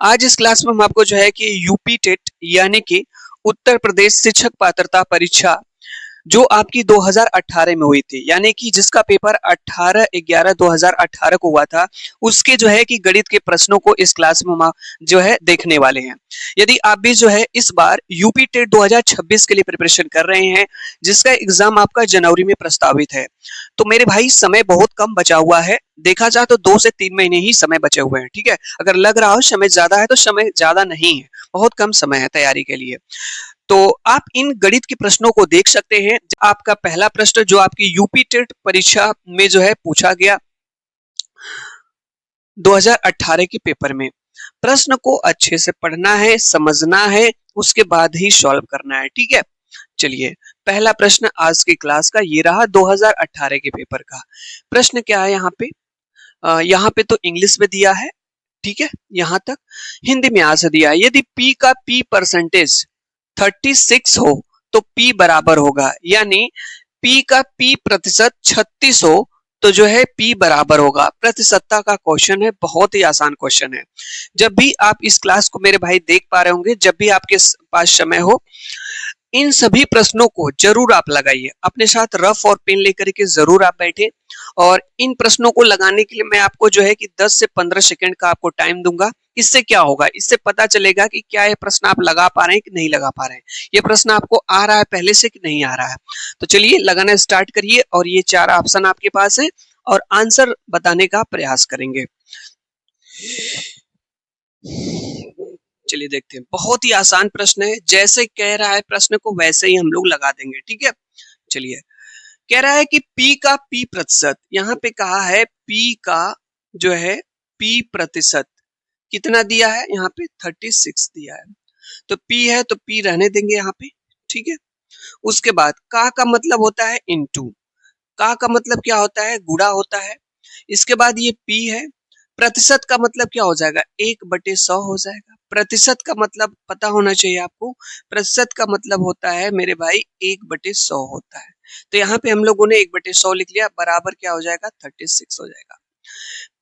आज इस क्लास में हम आपको जो है कि यूपी टेट यानी कि उत्तर प्रदेश शिक्षक पात्रता परीक्षा जो आपकी 2018 में हुई थी, यानी कि जिसका पेपर 18/11/2018 को हुआ था, उसके जो है कि गणित के प्रश्नों को इस क्लास में हम जो है देखने वाले हैं। यदि आप भी जो है इस बार यूपी टेट 2026 के लिए प्रिपरेशन कर रहे हैं, जिसका एग्जाम आपका जनवरी में प्रस्तावित है, तो मेरे भाई समय बहुत कम बचा हुआ है। देखा जाए तो 2 से 3 महीने ही समय बचे हुए हैं। ठीक है, अगर लग रहा हो समय ज्यादा है तो समय ज्यादा नहीं है, बहुत कम समय है तैयारी के लिए। तो आप इन गणित के प्रश्नों को देख सकते हैं। आपका पहला प्रश्न जो आपकी यूपी टेट परीक्षा में जो है पूछा गया 2018 के पेपर में, प्रश्न को अच्छे से पढ़ना है, समझना है, उसके बाद ही सॉल्व करना है। ठीक है, चलिए पहला प्रश्न आज की क्लास का ये रहा 2018 के पेपर का। प्रश्न क्या है यहाँ पे? यहाँ पे तो इंग्लिश में दिया है, ठीक है, यहाँ तक। हिंदी में आज दिया है, यदि p का p परसेंटेज 36 हो तो p बराबर होगा, यानी p का p प्रतिशत 36 हो तो जो है p बराबर होगा। प्रतिशतता का क्वेश्चन है, बहुत ही आसान क्वेश्चन है। जब भी आप इस क्लास को मेरे भाई देख पा रहे होंगे, जब भी आपके पास समय हो, इन सभी प्रश्नों को जरूर आप लगाइए। अपने साथ रफ और पेन लेकर के जरूर आप बैठे, और इन प्रश्नों को लगाने के लिए मैं आपको जो है कि 10 से 15 सेकंड का आपको टाइम दूंगा। इससे क्या होगा, इससे पता चलेगा कि क्या ये प्रश्न आप लगा पा रहे हैं कि नहीं लगा पा रहे हैं, ये प्रश्न आपको आ रहा है पहले से कि नहीं आ रहा है। तो चलिए लगाना स्टार्ट करिए, और ये 4 ऑप्शन आपके पास है और आंसर बताने का प्रयास करेंगे। चलिए देखते हैं, बहुत ही आसान प्रश्न है, जैसे कह रहा है प्रश्न को वैसे ही हम लोग लगा देंगे। ठीक है, चलिए कह रहा है कि p का p प्रतिशत, यहाँ पे कहा है p का जो है p प्रतिशत कितना दिया है, यहाँ पे 36 दिया है। तो p है तो p रहने देंगे यहाँ पे। ठीक है, उसके बाद का मतलब होता है इनटू, का मतलब क्या होता है, गुणा होता है। इसके बाद ये p है, प्रतिशत का मतलब क्या हो जाएगा, 1/100 हो जाएगा। प्रतिशत का मतलब पता होना चाहिए आपको, प्रतिशत का मतलब होता है मेरे भाई 1/100 होता है। तो यहाँ पे हम लोगों ने 1/100 लिख लिया, बराबर क्या हो जाएगा, 36 हो जाएगा।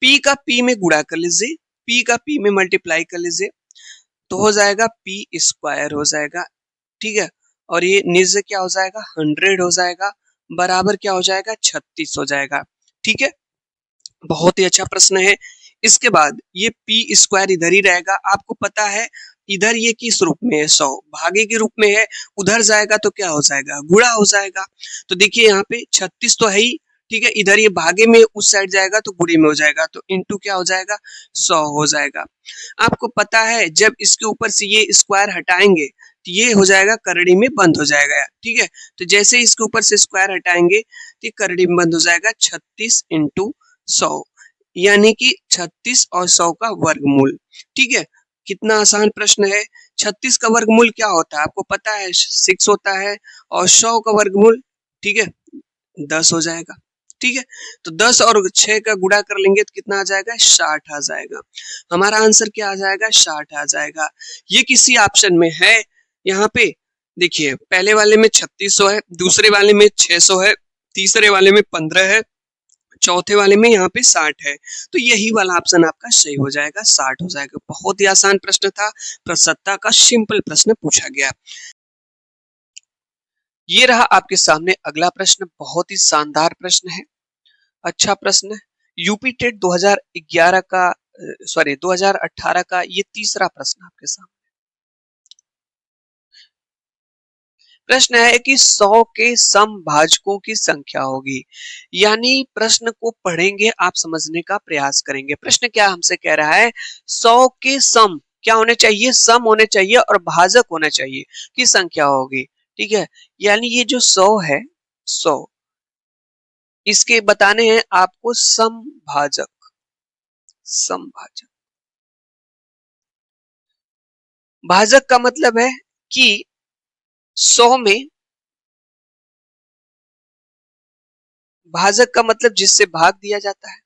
p का p में गुणा कर लीजिए, p का p में मल्टीप्लाई कर लीजिए, तो हो जाएगा p स्क्वायर हो जाएगा। ठीक है, और ये निज क्या हो जाएगा, 100 हो जाएगा, बराबर क्या हो जाएगा, 36 हो जाएगा। ठीक है, बहुत ही अच्छा प्रश्न है। इसके बाद ये पी स्क्वायर इधर ही रहेगा, आपको पता है इधर ये किस रूप में है, 100 भागे के रूप में है, उधर जाएगा तो क्या हो जाएगा, गुणा हो जाएगा। तो देखिए यहाँ पे 36 तो है ही, ठीक है, इधर ये भागे में उस साइड जाएगा तो गुणे में हो जाएगा, तो इनटू क्या हो जाएगा, 100 हो जाएगा। आपको पता है जब इसके ऊपर से ये स्क्वायर हटाएंगे तो ये हो जाएगा करड़ी में बंद हो जाएगा। ठीक है, तो जैसे इसके ऊपर से स्क्वायर हटाएंगे तो ये करड़ी में बंद हो जाएगा, 36 × 100, यानी कि 36 और 100 का वर्गमूल। ठीक है, कितना आसान प्रश्न है। 36 का वर्गमूल क्या होता है आपको पता है, 6 होता है, और 100 का वर्गमूल, ठीक है, 10 हो जाएगा। ठीक है, तो 10 और 6 का गुणा कर लेंगे तो कितना आ जाएगा, 60 आ जाएगा। हमारा आंसर क्या आ जाएगा, 60 आ जाएगा। ये किसी ऑप्शन में है, यहाँ पे देखिए पहले वाले में 3600 है, दूसरे वाले में 600 है, तीसरे वाले में 15 है, चौथे वाले में यहाँ पे 60 है। तो यही वाला ऑप्शन आपका सही हो जाएगा, 60 हो जाएगा। बहुत ही आसान प्रश्न था, प्रतिशतता का सिंपल प्रश्न पूछा गया। ये रहा आपके सामने अगला प्रश्न, बहुत ही शानदार प्रश्न है, अच्छा प्रश्न है। यूपी टेट 2011 का 2018 का ये तीसरा प्रश्न आपके सामने। प्रश्न है कि 100 के समभाजकों की संख्या होगी, यानी प्रश्न को पढ़ेंगे आप समझने का प्रयास करेंगे। प्रश्न क्या हमसे कह रहा है, 100 के सम क्या होने चाहिए, सम होने चाहिए और भाजक होना चाहिए की संख्या होगी। ठीक है, यानी ये जो 100 है, 100 इसके बताने हैं आपको समभाजक। समभाजक, भाजक का मतलब है कि 100 में, भाजक का मतलब जिससे भाग दिया जाता है,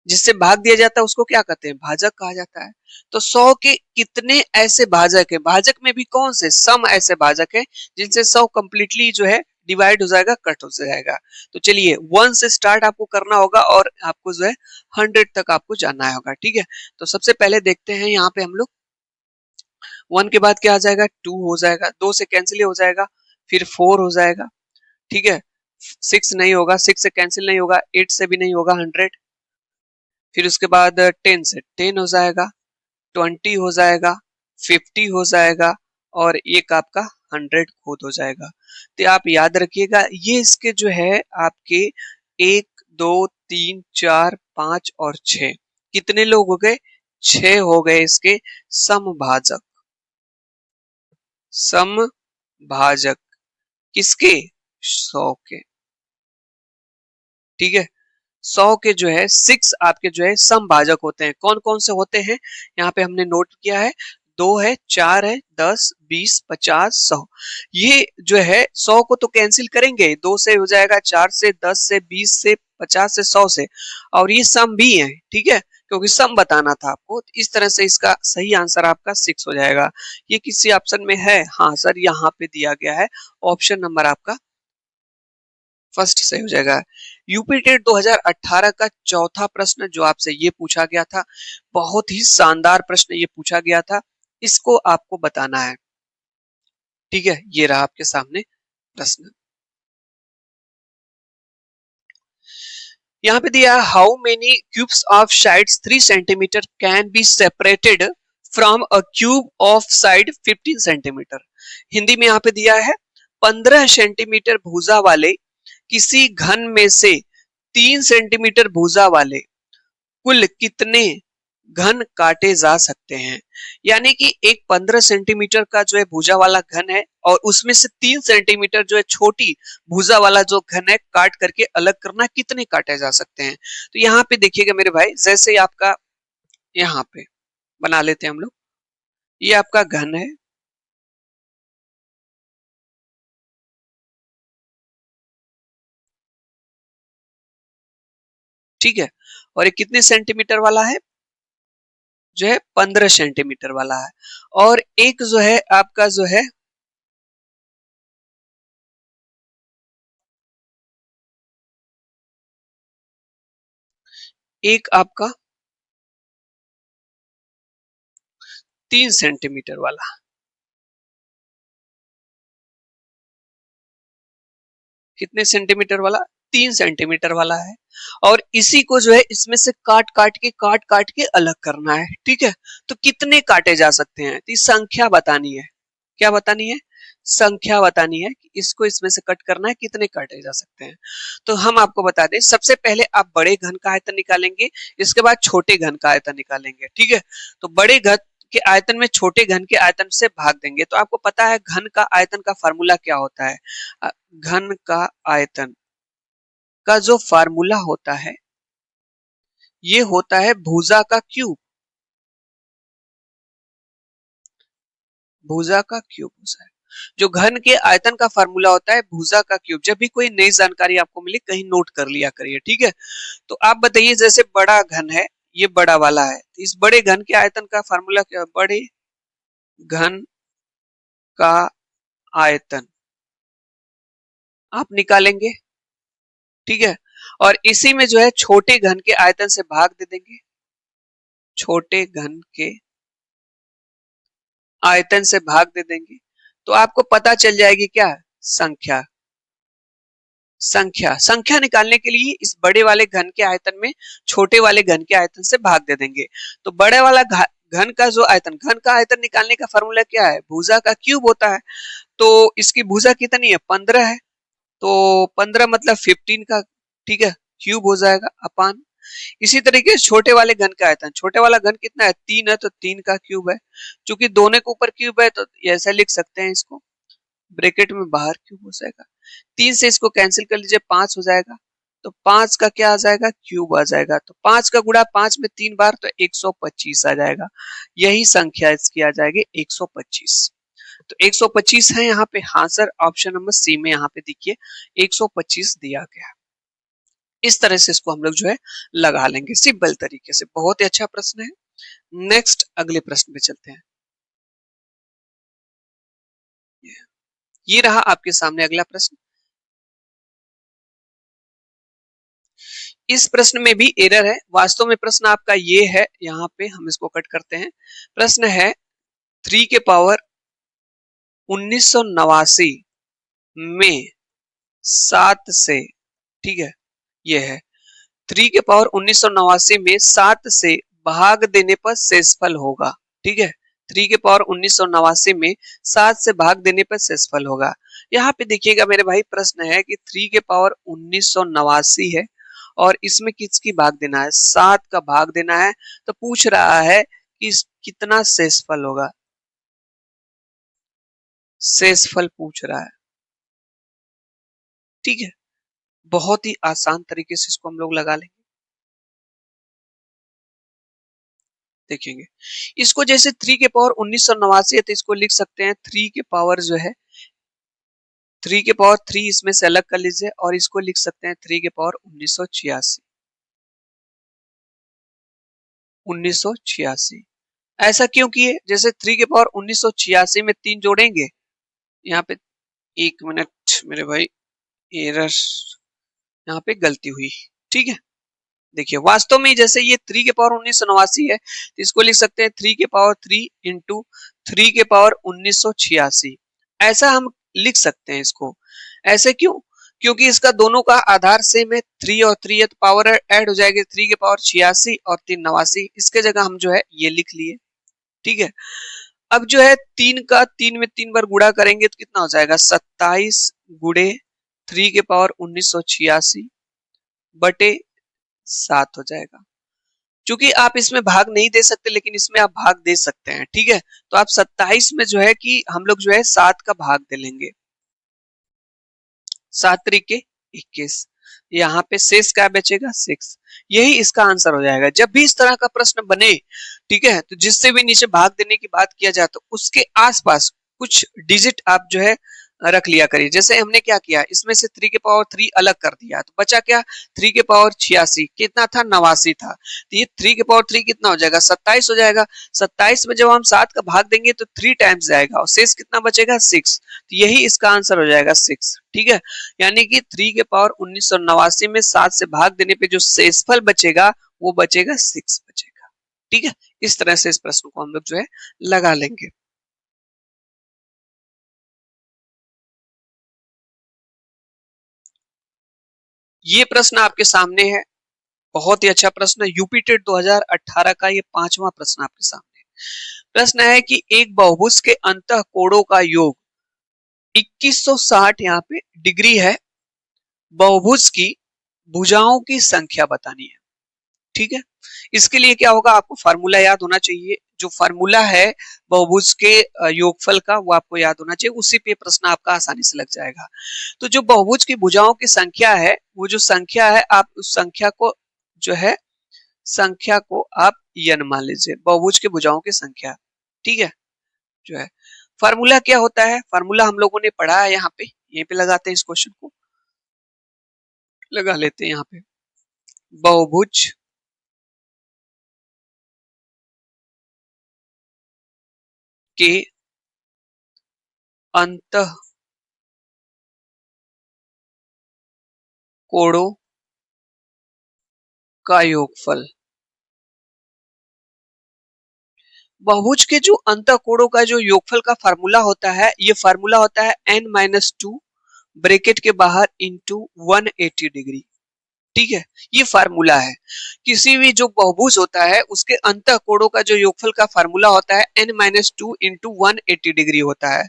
जिससे भाग दिया जाता है उसको क्या कहते हैं, भाजक कहा जाता है। तो 100 के कितने ऐसे भाजक है, भाजक में भी कौन से, सम ऐसे भाजक है जिनसे 100 कंप्लीटली जो है डिवाइड हो जाएगा, कट हो जाएगा। तो चलिए 1 से स्टार्ट आपको करना होगा और आपको जो है 100 तक आपको जाना होगा, ठीक है। तो सबसे पहले देखते हैं यहाँ पे हम लोग 1 के बाद क्या आ जाएगा, 2 हो जाएगा, 2 से कैंसिल हो जाएगा, फिर 4 हो जाएगा, ठीक है। 6 नहीं होगा, 6 से कैंसिल नहीं होगा, 8 से भी नहीं होगा, 100। फिर उसके बाद 10 से 10 हो जाएगा, 20 हो जाएगा, 50 हो जाएगा और एक आपका 100 खुद हो जाएगा। तो आप याद रखिएगा ये इसके जो है आपके 1 2 3 4 5 और 6 कितने लोग हो गए, 6 हो गए इसके समभाजक। समभाजक किसके, 100 के, ठीक है। 100 के जो है 6 आपके जो है समभाजक होते हैं। कौन कौन से होते हैं यहाँ पे हमने नोट किया है, 2 है, 4 है, 10 20 50 100। ये जो है 100 को तो कैंसिल करेंगे, 2 से हो जाएगा, 4 से, 10 से, 20 से, 50 से, 100 से, और ये सम भी है, ठीक है, क्योंकि सम बताना था आपको। तो इस तरह से इसका सही आंसर आपका 6 हो जाएगा। ये किसी ऑप्शन में है, हाँ सर यहाँ पे दिया गया है, ऑप्शन नंबर आपका फर्स्ट सही हो जाएगा। यूपी टेट 2018 का चौथा प्रश्न जो आपसे ये पूछा गया था, बहुत ही शानदार प्रश्न ये पूछा गया था, इसको आपको बताना है, ठीक है। ये रहा आपके सामने प्रश्न। यहाँ पे दिया है how many cubes of sides 3 centimetre can be separated from a cube of side 15 centimetre. Hindi में यहाँ पे दिया है 15 सेंटीमीटर भुजा वाले किसी घन में से 3 सेंटीमीटर भुजा वाले कुल कितने घन काटे जा सकते हैं। यानी कि एक 15 सेंटीमीटर का जो है भुजा वाला घन है और उसमें से 3 सेंटीमीटर जो है छोटी भुजा वाला जो घन है काट करके अलग करना, कितने काटे जा सकते हैं। तो यहाँ पे देखिएगा मेरे भाई, जैसे आपका यहाँ पे बना लेते हैं हम लोग, ये आपका घन है, ठीक है, और ये कितने सेंटीमीटर वाला है, जो है 15 सेंटीमीटर वाला है। और एक जो है आपका जो है एक आपका 3 सेंटीमीटर वाला, कितने सेंटीमीटर वाला, 3 सेंटीमीटर वाला है। और इसी को जो है इसमें से काट काट के अलग करना है, ठीक है। तो कितने काटे जा सकते हैं, तो संख्या बतानी है, क्या बतानी है, संख्या बतानी है कि इसको इसमें से कट करना है, कितने काटे जा सकते हैं। तो हम आपको बता दें, सबसे पहले आप बड़े घन का आयतन निकालेंगे, इसके बाद छोटे घन का आयतन निकालेंगे, ठीक है। तो बड़े घन के आयतन में छोटे घन के आयतन से भाग देंगे। तो आपको पता है घन का आयतन का फार्मूला क्या होता है, घन का आयतन का जो फार्मूला होता है ये होता है भुजा का क्यूब, भुजा का क्यूब होता है। जो घन के आयतन का फार्मूला होता है भुजा का क्यूब। जब भी कोई नई जानकारी आपको मिले कहीं नोट कर लिया करिए, ठीक है। तो आप बताइए, जैसे बड़ा घन है, ये बड़ा वाला है, तो इस बड़े घन के आयतन का फार्मूला क्या, बड़े घन का आयतन आप निकालेंगे, ठीक है। और इसी में जो है छोटे घन के आयतन से भाग दे देंगे, छोटे घन के आयतन से भाग दे देंगे, तो आपको पता चल जाएगी क्या, संख्या। संख्या संख्या निकालने के लिए इस बड़े वाले घन के आयतन में छोटे वाले घन के आयतन से भाग दे देंगे। तो बड़े वाला घन का जो आयतन, घन का आयतन निकालने का फॉर्मूला क्या है, भुजा का क्यूब होता है। तो इसकी भुजा कितनी है, 15 है, तो 15 मतलब 15 का, ठीक है, क्यूब हो जाएगा अपान। इसी तरीके से छोटे वाले घन का आयतन, छोटे वाला घन कितना है, 3 है, तो 3 का क्यूब है। चूंकि दोनों के ऊपर क्यूब है तो ऐसा लिख सकते हैं इसको, ब्रैकेट में बाहर क्यूब हो जाएगा। 3 से इसको कैंसिल कर लीजिए, 5 हो जाएगा, तो 5 का क्या आ जाएगा, क्यूब आ जाएगा। तो 5 का गुणा 5 में 3 बार, तो 125 आ जाएगा। यही संख्या इसकी आ जाएगी 125। तो 125 है यहाँ पे, हाँ सर, ऑप्शन नंबर सी में यहाँ पे देखिए 125 दिया गया। इस तरह से इसको हम लोग जो है लगा लेंगे सिंपल तरीके से। बहुत ही अच्छा प्रश्न है। नेक्स्ट अगले प्रश्न पे चलते हैं। ये रहा आपके सामने अगला प्रश्न। इस प्रश्न में भी एरर है। वास्तव में प्रश्न आपका ये है, यहाँ पे हम इसको कट करते हैं। प्रश्न है 3 के पावर 1989 में 7 से, ठीक है, ये है 3 के पावर 1989 में 7 से भाग देने पर शेषफल होगा। ठीक है, 3 के पावर 1989 में 7 से भाग देने पर शेषफल होगा। यहाँ पे देखिएगा मेरे भाई, प्रश्न है कि 3 के पावर 1989 है और इसमें किसकी भाग देना है, 7 का भाग देना है। तो पूछ रहा है कि कितना शेषफल होगा, शेषफल पूछ रहा है। ठीक है, बहुत ही आसान तरीके से इसको हम लोग लगा लेंगे। देखेंगे इसको, जैसे 3 के पावर 1989 है तो इसको लिख सकते हैं 3 के पावर जो है 3 के पावर 3 इसमें से अलग कर लीजिए और इसको लिख सकते हैं 3 के पावर 1986। ऐसा क्यों किए, जैसे 3 के पावर 1986 में 3 जोड़ेंगे, यहाँ पे 1 मिनट मेरे भाई, एरर, यहाँ पे गलती हुई। ठीक है, देखिए वास्तव में जैसे ये 3 के पावर 1989 है तो इसको लिख सकते हैं 3 के पावर 3 इंटू 3 के पावर 1986। ऐसा हम लिख सकते हैं इसको। ऐसे क्यों, क्योंकि इसका दोनों का आधार सेम है, 3 और 3 है तो पावर ऐड हो जाएगी, 3 के पावर 86 और 3 89। इसके जगह हम जो है ये लिख लिए। ठीक है, अब जो है 3 का 3 में 3 बार गुणा करेंगे तो कितना हो जाएगा, 27 गुणे 3 के पावर 1986 बटे 7 हो जाएगा। क्योंकि आप इसमें भाग नहीं दे सकते लेकिन इसमें आप भाग दे सकते हैं। ठीक है, तो आप 27 में जो है कि हम लोग जो है 7 का भाग दे लेंगे, 7 तरीके 21, यहाँ पे शेष क्या बचेगा, 6। यही इसका आंसर हो जाएगा। जब भी इस तरह का प्रश्न बने, ठीक है, तो जिससे भी नीचे भाग देने की बात किया जाए तो उसके आसपास कुछ डिजिट आप जो है रख लिया करिए। जैसे हमने क्या किया, इसमें से 3 के पावर 3 अलग कर दिया तो बचा क्या, 3 के पावर 86 कितना था, 89 था। तो ये 3 के पावर 3 कितना हो जाएगा, 27 हो जाएगा। 27 में जब हम 7 का भाग देंगे तो 3 टाइम्स जाएगा और शेष कितना बचेगा, 6। तो यही इसका आंसर हो जाएगा 6। ठीक है, यानी कि 3 के पावर 1989 में 7 से भाग देने पे जो शेषफल बचेगा वो बचेगा 6 बचेगा। ठीक है, इस तरह से इस प्रश्न को हम लोग जो है लगा लेंगे। ये प्रश्न आपके सामने है, बहुत ही अच्छा प्रश्न है, यूपी टेट 2018 का ये 5वां प्रश्न आपके सामने। प्रश्न है कि एक बहुभुज के अंतः कोणों का योग 2160 यहाँ पे डिग्री है, बहुभुज की भुजाओं की संख्या बतानी है। ठीक है, इसके लिए क्या होगा, आपको फार्मूला याद होना चाहिए। जो फार्मूला है बहुभुज के योगफल का वो आपको याद होना चाहिए, उसी पे प्रश्न आपका आसानी से लग जाएगा। तो जो बहुभुज की भुजाओं की संख्या है, वो जो संख्या है आप उस संख्या को जो है, संख्या को आप n मान लीजिए, बहुभुज के भुजाओं की संख्या। ठीक है, जो है फार्मूला क्या होता है, फार्मूला हम लोगों ने पढ़ा है, यहाँ पे यहीं पे लगाते हैं, इस क्वेश्चन को लगा लेते हैं यहाँ पे। बहुभुज के अंतः कोणों का योगफल। बहुभुज के जो अंतः कोणों का जो योगफल का फार्मूला होता है, ये फार्मूला होता है n-2 ब्रैकेट के बाहर इंटू 180 डिग्री। ठीक है, ये फार्मूला है। किसी भी जो बहुभुज होता है उसके अंतः कोणों का जो योगफल का फार्मूला होता है n-2 इंटू 180 डिग्री होता है।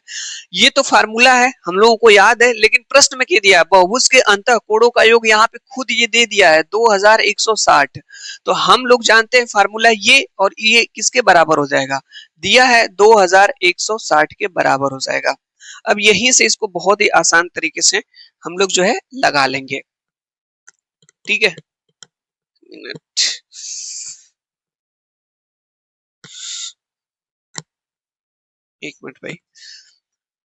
ये तो फार्मूला है, हम लोगों को याद है, लेकिन प्रश्न में क्या दिया है, बहुभुज के अंतः कोणों का योग यहाँ पे खुद ये दे दिया है 2160। तो हम लोग जानते हैं फार्मूला ये, और ये किसके बराबर हो जाएगा, दिया है 2160 के बराबर हो जाएगा। अब यहीं से इसको बहुत ही आसान तरीके से हम लोग जो है लगा लेंगे। ठीक है, मिनट, एक मिनट भाई,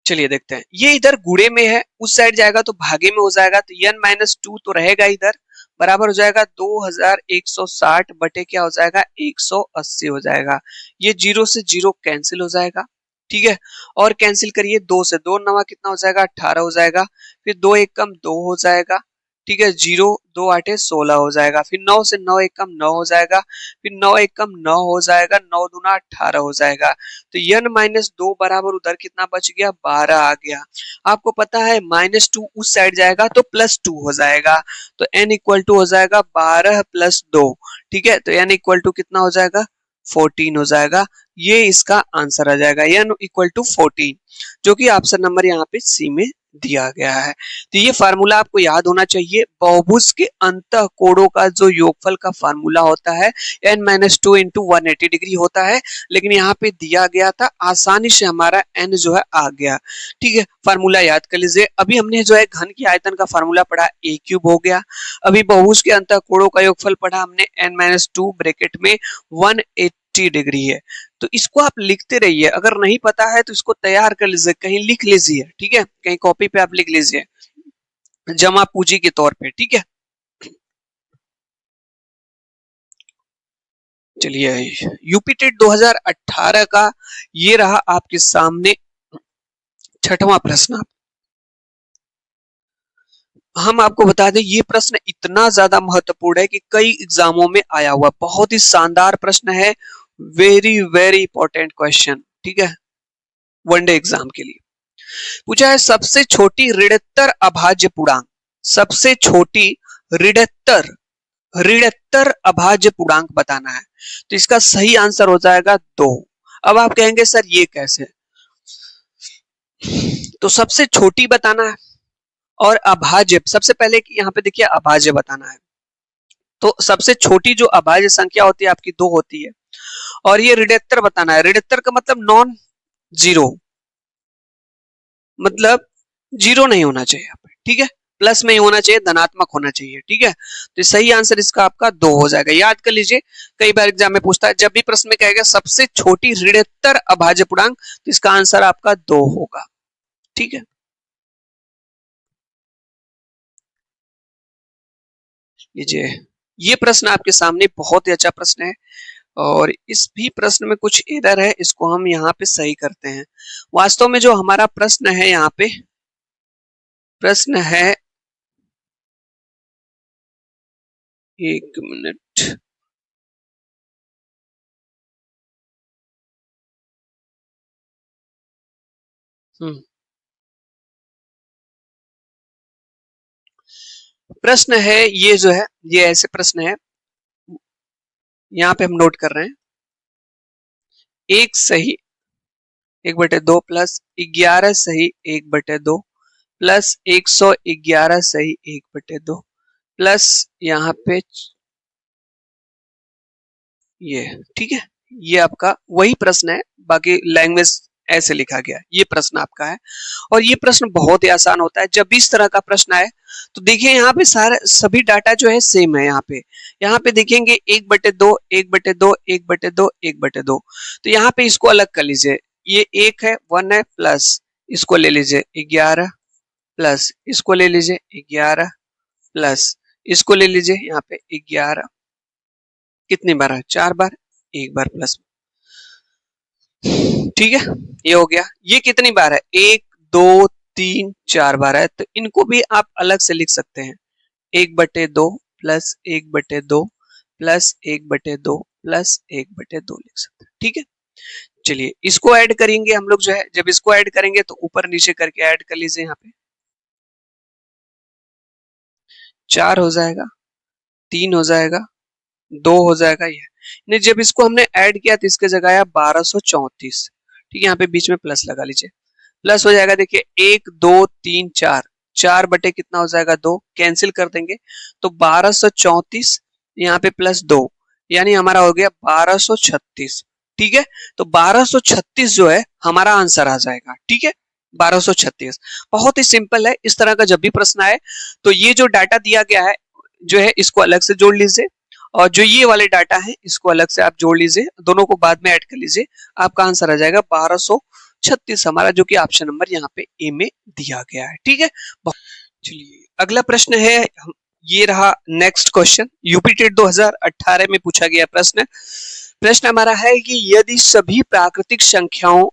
चलिए देखते हैं। ये इधर गुणे में है, उस साइड जाएगा तो भागे में हो जाएगा, तो n-2 तो रहेगा इधर, बराबर हो जाएगा 2160 बटे क्या हो जाएगा, 180 हो जाएगा। ये 0 से 0 कैंसिल हो जाएगा। ठीक है, और कैंसिल करिए, 2 से 2 नवा कितना हो जाएगा, 18 हो जाएगा। फिर 2 एक कम 2 हो जाएगा। ठीक है, 0 2 8 16 हो जाएगा, फिर 9 से 9 एक कम 9 हो जाएगा, फिर 9 एक कम 9 हो जाएगा, 9 दूना 18 हो जाएगा। तो n-2 बराबर उधर कितना बच गया, 12 आ गया। आपको पता है -2 उस साइड जाएगा तो +2 हो जाएगा, तो n इक्वल टू हो जाएगा 12 + 2। ठीक है, तो n इक्वल टू कितना हो जाएगा, 14 हो जाएगा। ये इसका आंसर आ जाएगा, n इक्वल टू 14, जो कि ऑप्शन नंबर यहाँ पे सी में दिया गया है। तो ये फार्मूला आपको याद होना चाहिए। बहुभुज के अंतः कोणों का जो योगफल का फार्मूला होता है n-2 इंटू 180 डिग्री होता है, लेकिन यहाँ पे दिया गया था, आसानी से हमारा n जो है आ गया। ठीक है, फार्मूला याद कर लीजिए। अभी हमने जो है घन की आयतन का फार्मूला पढ़ा, a³ हो गया। अभी बहुभुज के अंतः कोणों का योगफल पढ़ा हमने, n-2 ब्रैकेट में 180 डिग्री है। तो इसको आप लिखते रहिए, अगर नहीं पता है तो इसको तैयार कर लीजिए, कहीं लिख लीजिए। ठीक है, कहीं कॉपी पे आप लिख लीजिए, जमा पूंजी के तौर पे। ठीक है, चलिए यूपीटेट 2018 का ये रहा आपके सामने छठवां प्रश्न। हम आपको बता दें ये प्रश्न इतना ज्यादा महत्वपूर्ण है कि कई एग्जामों में आया हुआ, बहुत ही शानदार प्रश्न है, वेरी वेरी इंपॉर्टेंट क्वेश्चन। ठीक है, वनडे एग्जाम के लिए पूछा है, सबसे छोटी ऋणोत्तर अभाज्य पूर्णांक, सबसे छोटी ऋणोत्तर ऋणोत्तर अभाज्य पूर्णांक बताना है। तो इसका सही आंसर हो जाएगा 2। अब आप कहेंगे सर ये कैसे, तो सबसे छोटी बताना है और अभाज्य, सबसे पहले यहाँ पे देखिए अभाज्य बताना है। तो सबसे छोटी जो अभाज्य संख्या होती है आपकी 2 होती है, और ये ऋणोत्तर बताना है। ऋणोत्तर का मतलब नॉन जीरो, मतलब जीरो नहीं होना चाहिए यहाँ पे। ठीक है, प्लस में ही होना चाहिए, धनात्मक होना चाहिए। ठीक है, तो सही आंसर इसका आपका 2 हो जाएगा। याद कर लीजिए, कई बार एग्जाम में पूछता है, जब भी प्रश्न में कहेगा सबसे छोटी ऋणोत्तर अभाज्य पूर्णांक, तो इसका आंसर आपका 2 होगा। ठीक है, लीजिए ये प्रश्न आपके सामने बहुत ही अच्छा प्रश्न है, और इस भी प्रश्न में कुछ एरर है, इसको हम यहाँ पे सही करते हैं। वास्तव में जो हमारा प्रश्न है, यहाँ पे प्रश्न है, एक मिनट, प्रश्न है ये जो है, ये ऐसे प्रश्न है, यहाँ पे हम नोट कर रहे हैं, एक सही 1/2 प्लस 11 सही 1/2 प्लस 111 सही 1/2 प्लस यहाँ पे ये। ठीक है, ये आपका वही प्रश्न है, बाकी लैंग्वेज ऐसे लिखा गया, ये प्रश्न आपका है। और ये प्रश्न बहुत ही आसान होता है। जब भी इस तरह का प्रश्न आए तो देखिए यहाँ पे सारे सभी डाटा जो है सेम है। यहाँ पे देखेंगे 1/2 1/2 1/2 1/2, तो यहाँ पे इसको अलग कर लीजिए, ये 1 है 1 है, प्लस इसको ले लीजिए 11 प्लस इसको ले लीजिए 11 प्लस इसको ले लीजिए यहाँ पे 11, कितनी बार है, 4 बार, एक बार प्लस। ठीक है, ये हो गया। ये कितनी बार है, 1 2 3 4 बार है, तो इनको भी आप अलग से लिख सकते हैं, 1/2 प्लस 1/2 प्लस 1/2 प्लस 1/2 लिख सकते हैं। ठीक है, चलिए इसको ऐड करेंगे हम लोग जो है, जब इसको ऐड करेंगे तो ऊपर नीचे करके ऐड कर लीजिए, यहाँ पे 4 हो जाएगा, 3 हो जाएगा, 2 हो जाएगा, ये नहीं, जब इसको हमने ऐड किया तो इसके जगह आया 1234। ठीक है, यहाँ पे बीच में प्लस लगा लीजिए, प्लस हो जाएगा, देखिए 1 2 3 4, 4 बटे कितना हो जाएगा 2, कैंसिल कर देंगे तो 1234, यहाँ पे प्लस 2, यानी हमारा हो गया 1236। ठीक है, तो 1236 जो है हमारा आंसर आ जाएगा। ठीक है, 1236 बहुत ही सिंपल है। इस तरह का जब भी प्रश्न आए तो ये जो डाटा दिया गया है जो है इसको अलग से जोड़ लीजिए, और जो ये वाले डाटा है इसको अलग से आप जोड़ लीजिए, दोनों को बाद में ऐड कर लीजिए, आपका आंसर आ जाएगा 1236 हमारा, जो कि ऑप्शन नंबर यहाँ पे ए में दिया गया है। ठीक है, चलिए अगला प्रश्न है, ये रहा नेक्स्ट क्वेश्चन, यूपीटेट 2018 में पूछा गया प्रश्न। प्रश्न हमारा है कि यदि सभी प्राकृतिक संख्याओं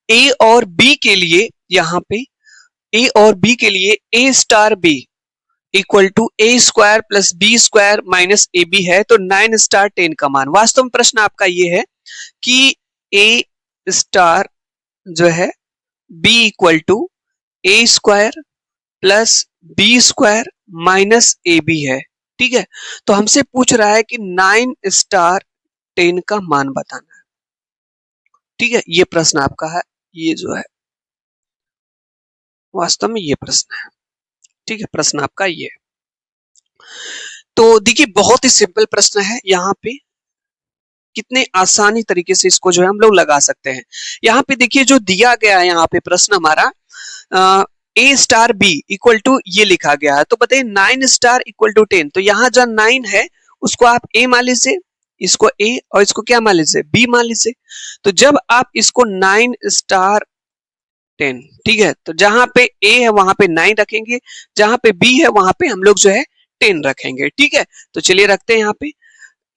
ए और बी के लिए, यहाँ पे ए और बी के लिए A star B equal to A square plus B square minus A B है, तो 9 स्टार 10 का मान। वास्तव में प्रश्न आपका ये है कि ए स्टार जो है b equal to A square plus B square minus A B है, ठीक है। तो हमसे पूछ रहा है कि 9 स्टार 10 का मान बताना है, ठीक है। ये प्रश्न आपका है, ये जो है वास्तव में ये प्रश्न है, ठीक है। प्रश्न आपका ये है। तो देखिए बहुत ही सिंपल प्रश्न है, यहाँ पे कितने आसानी तरीके से इसको जो है हम लोग लगा सकते हैं। यहाँ पे देखिए जो दिया गया है यहाँ पे प्रश्न हमारा ए स्टार बी इक्वल टू ये लिखा गया है, तो बताइए 9 स्टार इक्वल टू 10, तो यहाँ जो 9 है उसको आप ए मान लीजिए, इसको ए और इसको क्या मान लीजिए, बी मान लीजिए। तो जब आप इसको 9 स्टार 10, ठीक है, तो जहां पे ए है वहां पे 9 रखेंगे, जहां पे बी है वहां पे हम लोग जो है 10 रखेंगे, ठीक है। तो चलिए रखते हैं, यहाँ पे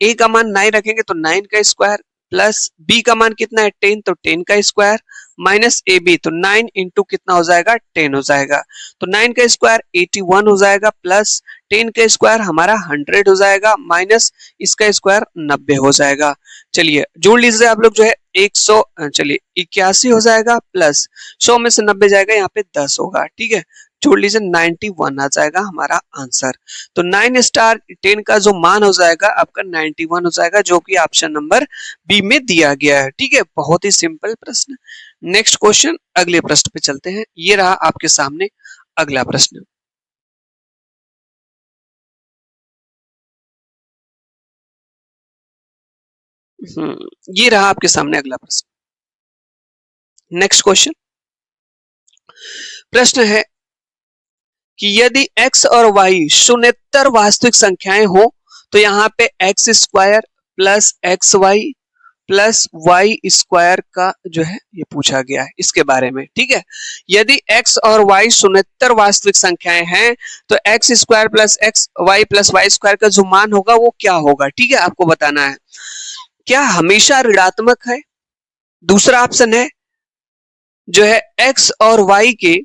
ए का मान 9 रखेंगे तो 9 का स्क्वायर प्लस बी का मान कितना है 10, तो 10 का स्क्वायर माइनस ए बी, तो 9 इंटू कितना हो जाएगा 10 हो जाएगा, तो 9 का स्क्वायर 81 हो जाएगा प्लस 10 का स्क्वायर हमारा 100 हो जाएगा माइनस इसका स्क्वायर 90 हो जाएगा। चलिए जोड़ लीजिए आप लोग जो है 100, चलिए 81 हो जाएगा प्लस 100 में से 90 जाएगा, यहाँ पे 10 होगा, ठीक है। जोड़ लीजिए 91 आ जाएगा हमारा आंसर। तो 9 स्टार 10 का जो मान हो जाएगा आपका 91 हो जाएगा, जो कि ऑप्शन नंबर बी में दिया गया है, ठीक है। बहुत ही सिंपल प्रश्न। नेक्स्ट क्वेश्चन, अगले प्रश्न पे चलते हैं। ये रहा आपके सामने अगला प्रश्न। ये रहा आपके सामने अगला प्रश्न। नेक्स्ट क्वेश्चन, प्रश्न है कि यदि x और y शून्येतर वास्तविक संख्याएं हो तो यहाँ पे x square plus x y plus y square का जो है ये पूछा गया है इसके बारे में, ठीक है। यदि x और y शून्येतर वास्तविक संख्याएं हैं तो x square plus x y square का जो मान होगा वो क्या होगा, ठीक है, आपको बताना है। क्या हमेशा ऋणात्मक है? दूसरा ऑप्शन है जो है x और y के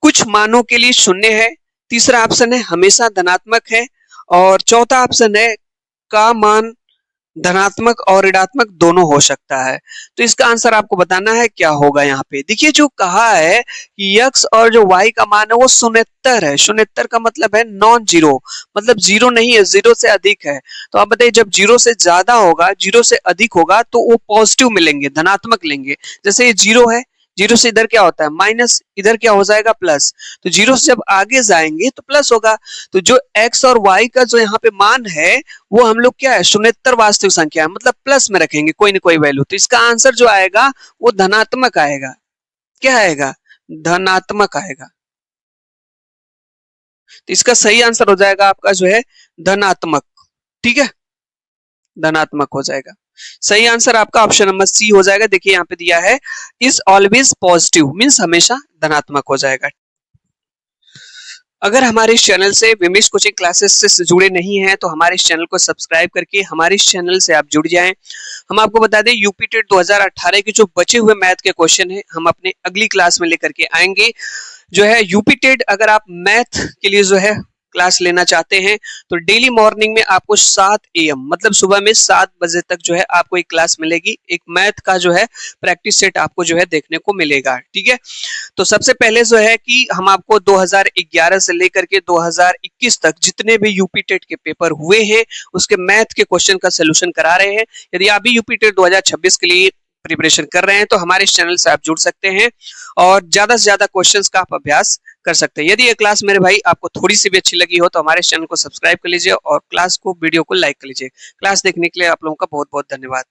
कुछ मानों के लिए शून्य है। तीसरा ऑप्शन है हमेशा धनात्मक है, और चौथा ऑप्शन है का मान धनात्मक और ऋणात्मक दोनों हो सकता है। तो इसका आंसर आपको बताना है क्या होगा। यहाँ पे देखिए जो कहा है कि x और जो y का मान है वो शून्येतर है। शून्येतर का मतलब है नॉन जीरो, मतलब जीरो नहीं है, जीरो से अधिक है। तो आप बताइए जब जीरो से ज्यादा होगा, जीरो से अधिक होगा तो वो पॉजिटिव मिलेंगे, धनात्मक लेंगे। जैसे ये जीरो है, जीरो से इधर क्या होता है माइनस, इधर क्या हो जाएगा प्लस, तो जीरो से जब आगे जाएंगे तो प्लस होगा। तो जो x और y का जो यहाँ पे मान है वो हम लोग क्या है शून्येतर वास्तविक संख्या है, मतलब प्लस में रखेंगे कोई ना कोई वैल्यू। तो इसका आंसर जो आएगा वो धनात्मक आएगा। क्या आएगा? धनात्मक आएगा। तो इसका सही आंसर हो जाएगा आपका जो है धनात्मक, ठीक है, धनात्मक हो जाएगा। सही आंसर आपका ऑप्शन नंबर सी हो जाएगा। देखिए यहाँ पे दिया है इज ऑलवेज पॉजिटिव, मीन्स हमेशा धनात्मक हो जाएगा। अगर हमारे इस चैनल से विमेश कोचिंग क्लासेस से जुड़े नहीं हैं तो हमारे इस चैनल को सब्सक्राइब करके हमारे इस चैनल से आप जुड़ जाएं। हम आपको बता दें यूपी टेट 2018 के जो बचे हुए मैथ के क्वेश्चन हैं हम अपने अगली क्लास में लेकर के आएंगे। जो है यूपी टेट अगर आप मैथ के लिए जो है क्लास लेना चाहते हैं तो डेली मॉर्निंग में आपको 7 AM मतलब सुबह में 7 बजे तक जो है आपको एक क्लास मिलेगी। एक मैथ का जो है प्रैक्टिस सेट आपको जो है देखने को मिलेगा, ठीक है। तो सबसे पहले जो है कि हम आपको 2011 से लेकर के 2021 तक जितने भी यूपी टेट के पेपर हुए हैं उसके मैथ के क्वेश्चन का सोल्यूशन करा रहे हैं। यदि आप भी यूपी टेट 2026 के लिए प्रिपरेशन कर रहे हैं तो हमारे इस चैनल से आप जुड़ सकते हैं और ज्यादा से ज्यादा क्वेश्चंस का आप अभ्यास कर सकते हैं। यदि ये क्लास मेरे भाई आपको थोड़ी सी भी अच्छी लगी हो तो हमारे इस चैनल को सब्सक्राइब कर लीजिए और क्लास को वीडियो को लाइक कर लीजिए। क्लास देखने के लिए आप लोगों का बहुत बहुत धन्यवाद।